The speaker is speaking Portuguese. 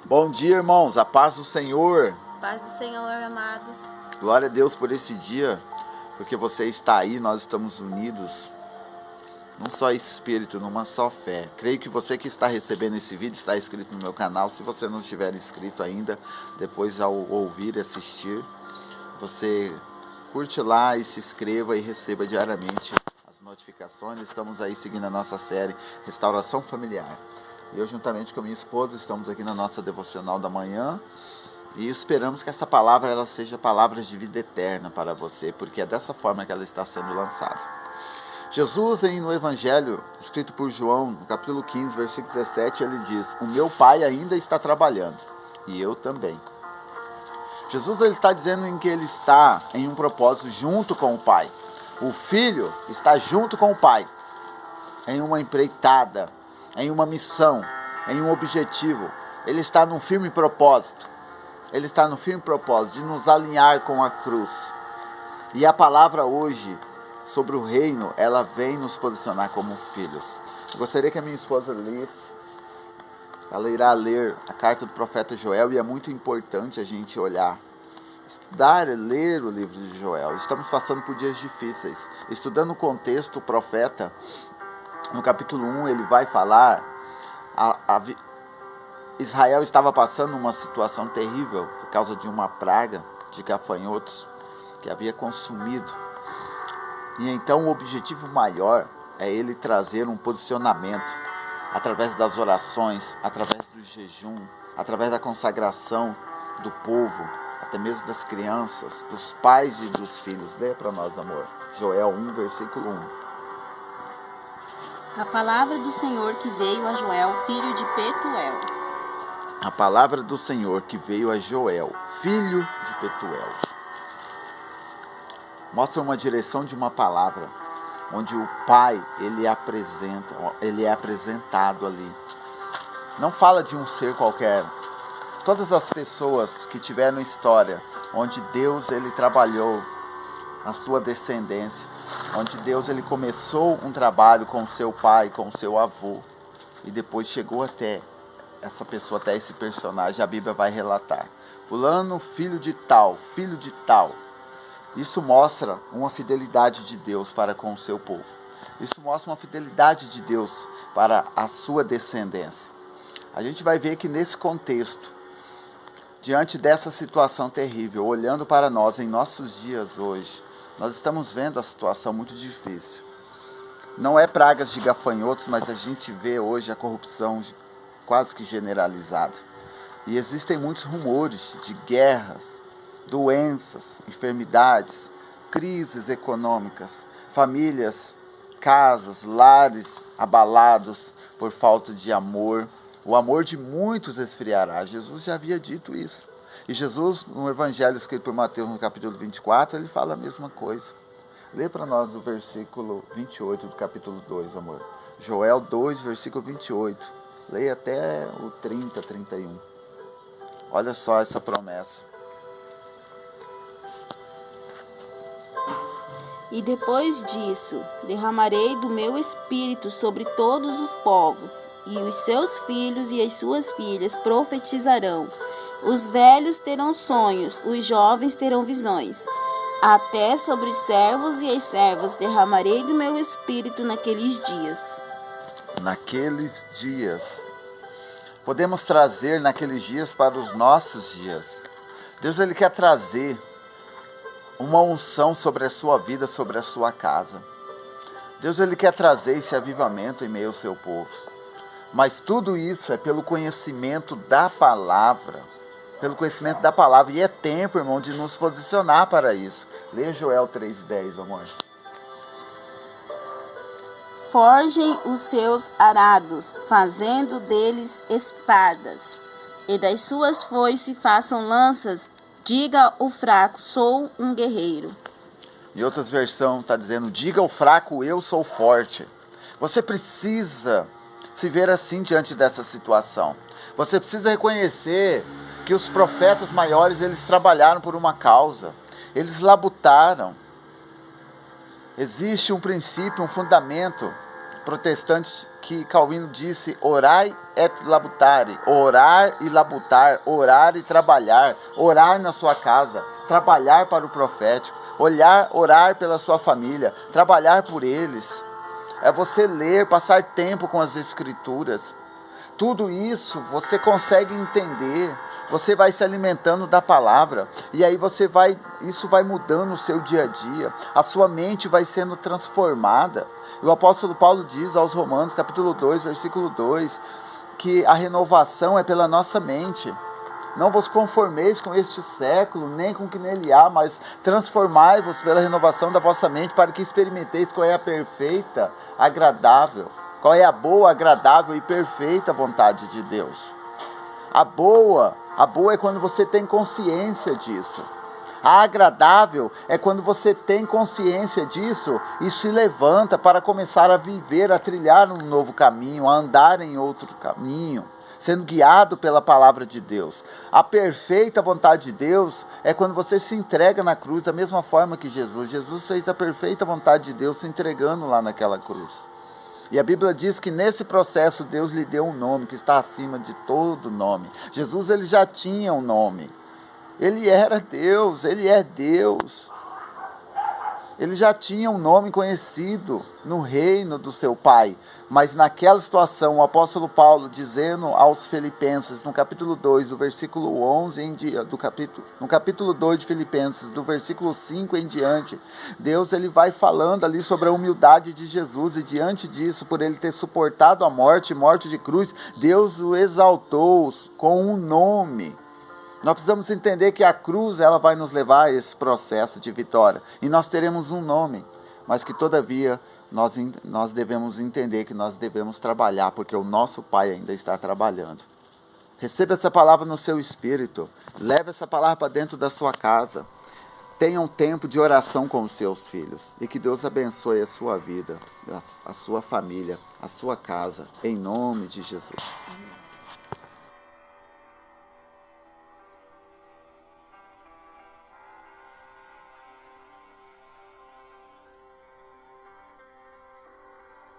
Bom dia, irmãos, a paz do Senhor. Paz do Senhor, amados. Glória a Deus por esse dia, porque você está aí, nós estamos unidos num só espírito, numa só fé. Creio que você que está recebendo esse vídeo está inscrito no meu canal. Se você não estiver inscrito ainda, depois ao ouvir e assistir, você curte lá e se inscreva e receba diariamente as notificações. Estamos aí seguindo a nossa série Restauração Familiar. Eu, juntamente com a minha esposa, estamos aqui na nossa devocional da manhã e esperamos que essa palavra ela seja palavras de vida eterna para você, porque é dessa forma que ela está sendo lançada. Jesus, no Evangelho, escrito por João, no capítulo 15, versículo 17, ele diz: o meu Pai ainda está trabalhando, e eu também. Jesus ele está dizendo em que ele está em um propósito junto com o Pai. O Filho está junto com o Pai, em uma empreitada, em uma missão, em um objetivo. Ele está num firme propósito. Ele está no firme propósito de nos alinhar com a cruz. E a palavra hoje sobre o reino, ela vem nos posicionar como filhos. Eu gostaria que a minha esposa lesse. Ela irá ler a carta do profeta Joel e é muito importante a gente olhar, estudar e ler o livro de Joel. Estamos passando por dias difíceis. Estudando o contexto, o profeta, no capítulo 1, ele vai falar, Israel estava passando uma situação terrível por causa de uma praga de gafanhotos que havia consumido. E então o objetivo maior é ele trazer um posicionamento através das orações, através do jejum, através da consagração do povo, até mesmo das crianças, dos pais e dos filhos. Leia para nós, amor. Joel 1, versículo 1. A palavra do Senhor que veio a Joel, filho de Petuel. A palavra do Senhor que veio a Joel, filho de Petuel. Mostra uma direção de uma palavra, onde o Pai, ele é apresentado ali. Não fala de um ser qualquer. Todas as pessoas que tiveram história, onde Deus, ele trabalhou na sua descendência, onde Deus, ele começou um trabalho com o seu pai, com o seu avô, e depois chegou até essa pessoa, até esse personagem. A Bíblia vai relatar: fulano, filho de tal, filho de tal. Isso mostra uma fidelidade de Deus para com o seu povo. Isso mostra uma fidelidade de Deus para a sua descendência. A gente vai ver que nesse contexto, diante dessa situação terrível, olhando para nós em nossos dias hoje, nós estamos vendo a situação muito difícil. Não é pragas de gafanhotos, mas a gente vê hoje a corrupção quase que generalizada. E existem muitos rumores de guerras, doenças, enfermidades, crises econômicas, famílias, casas, lares abalados por falta de amor. O amor de muitos esfriará. Jesus já havia dito isso. E Jesus, no Evangelho escrito por Mateus, no capítulo 24, ele fala a mesma coisa. Lê para nós o versículo 28 do capítulo 2, amor. Joel 2, versículo 28. Leia até o 30, 31. Olha só essa promessa. E depois disso, derramarei do meu espírito sobre todos os povos, e os seus filhos e as suas filhas profetizarão. Os velhos terão sonhos, os jovens terão visões. Até sobre os servos e as servas derramarei do meu espírito naqueles dias. Naqueles dias. Podemos trazer naqueles dias para os nossos dias. Deus, ele quer trazer uma unção sobre a sua vida, sobre a sua casa. Deus, ele quer trazer esse avivamento em meio ao seu povo. Mas tudo isso é pelo conhecimento da palavra. Pelo conhecimento da palavra. E é tempo, irmão, de nos posicionar para isso. Leia Joel 3,10, amor. Forjem os seus arados, fazendo deles espadas, e das suas foices façam lanças. Diga o fraco, sou um guerreiro. Em outras versões está dizendo: diga ao fraco, eu sou forte. Você precisa se ver assim diante dessa situação. Você precisa reconhecer que os profetas maiores, eles trabalharam por uma causa. Eles labutaram. Existe um princípio, um fundamento protestante que Calvino disse: orai et labutare, orar e labutar, orar e trabalhar, orar na sua casa, trabalhar para o profético, orar pela sua família, trabalhar por eles. É você ler, passar tempo com as escrituras. Tudo isso você consegue entender. Você vai se alimentando da palavra. E aí isso vai mudando o seu dia a dia. A sua mente vai sendo transformada. E o apóstolo Paulo diz aos Romanos, capítulo 2, versículo 2, que a renovação é pela nossa mente. Não vos conformeis com este século, nem com o que nele há, mas transformai-vos pela renovação da vossa mente, para que experimenteis qual é a perfeita, agradável, qual é a boa, agradável e perfeita vontade de Deus. A boa é quando você tem consciência disso. A agradável é quando você tem consciência disso e se levanta para começar a viver, a trilhar um novo caminho, a andar em outro caminho, sendo guiado pela palavra de Deus. A perfeita vontade de Deus é quando você se entrega na cruz da mesma forma que Jesus. Jesus fez a perfeita vontade de Deus se entregando lá naquela cruz. E a Bíblia diz que nesse processo Deus lhe deu um nome que está acima de todo nome. Jesus, ele já tinha um nome. Ele era Deus, ele é Deus. Ele já tinha um nome conhecido no reino do seu Pai. Mas naquela situação, o apóstolo Paulo, dizendo aos Filipenses, no capítulo 2, do versículo 11 no capítulo 2 de Filipenses, do versículo 5 em diante, Deus, ele vai falando ali sobre a humildade de Jesus, e diante disso, por ele ter suportado a morte de cruz, Deus o exaltou com um nome. Nós precisamos entender que a cruz, ela vai nos levar a esse processo de vitória, e nós teremos um nome, mas que todavia nós devemos entender que nós devemos trabalhar, porque o nosso Pai ainda está trabalhando. Receba essa palavra no seu espírito, leve essa palavra para dentro da sua casa, tenha um tempo de oração com os seus filhos, e que Deus abençoe a sua vida, a sua família, a sua casa, em nome de Jesus.